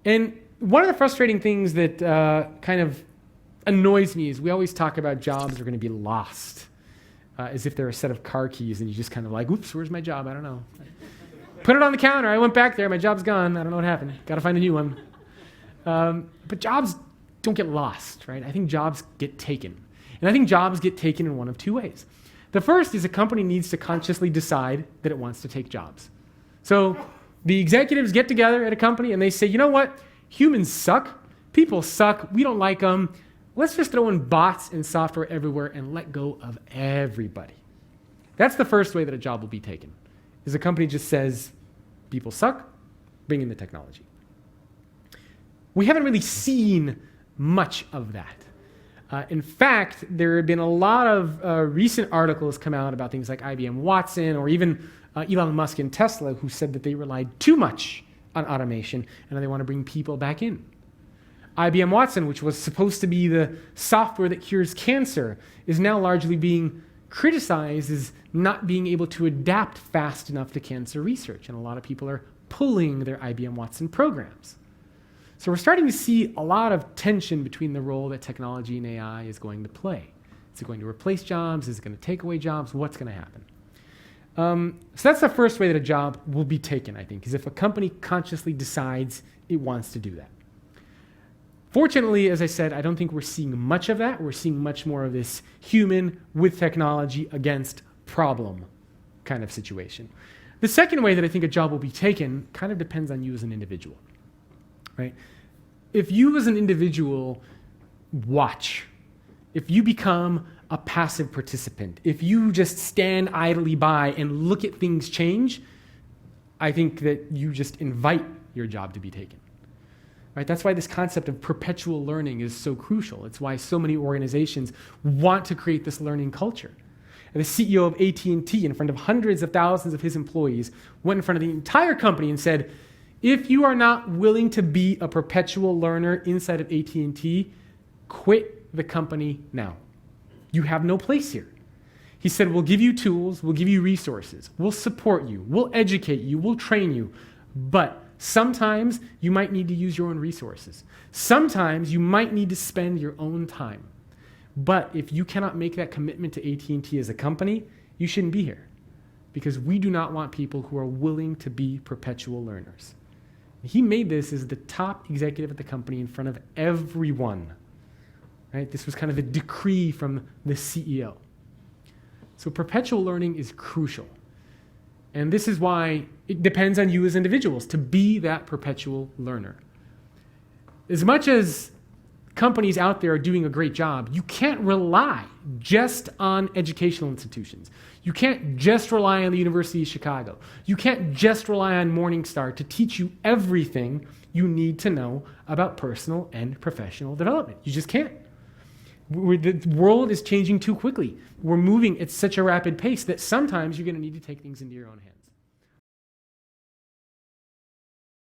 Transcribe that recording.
And one of the frustrating things that kind of annoys me is we always talk about jobs are going to be lost, as if they're a set of car keys and you just kind of like, oops, where's my job? I don't know. Put it on the counter. I went back there. My job's gone. I don't know what happened. Got to find a new one. But jobs don't get lost, right? I think jobs get taken. And I think jobs get taken in one of two ways. The first is a company needs to consciously decide that it wants to take jobs. So the executives get together at a company and they say, you know what? Humans suck. People suck. We don't like them. Let's just throw in bots and software everywhere and let go of everybody. That's the first way that a job will be taken, is a company just says, people suck, bring in the technology. We haven't really seen much of that. In fact, there have been a lot of recent articles come out about things like IBM Watson or even Elon Musk and Tesla, who said that they relied too much on automation and they want to bring people back in. IBM Watson, which was supposed to be the software that cures cancer, is now largely being criticized as not being able to adapt fast enough to cancer research, and a lot of people are pulling their IBM Watson programs. So we're starting to see a lot of tension between the role that technology and AI is going to play. Is it going to replace jobs? Is it going to take away jobs? What's going to happen? So that's the first way that a job will be taken, I think, is if a company consciously decides it wants to do that. Fortunately, as I said, I don't think we're seeing much of that. We're seeing much more of this human with technology against problem kind of situation. The second way that I think a job will be taken kind of depends on you as an individual, right? If you as an individual watch, if you become a passive participant, if you just stand idly by and look at things change, I think that you just invite your job to be taken. Right? That's why this concept of perpetual learning is so crucial. It's why so many organizations want to create this learning culture. And the CEO of AT&T, in front of hundreds of thousands of his employees, went in front of the entire company and said, if you are not willing to be a perpetual learner inside of AT&T, quit the company now. You have no place here. He said, we'll give you tools, we'll give you resources, we'll support you, we'll educate you, we'll train you, but sometimes you might need to use your own resources. Sometimes you might need to spend your own time. But if you cannot make that commitment to AT&T as a company, you shouldn't be here, because we do not want people who are willing to be perpetual learners. He made this as the top executive at the company in front of everyone. Right? This was kind of a decree from the CEO. So perpetual learning is crucial. And this is why it depends on you as individuals to be that perpetual learner. As much as companies out there are doing a great job, you can't rely just on educational institutions. You can't just rely on the University of Chicago. You can't just rely on Morningstar to teach you everything you need to know about personal and professional development. You just can't. The world is changing too quickly. We're moving at such a rapid pace that sometimes you're going to need to take things into your own hands.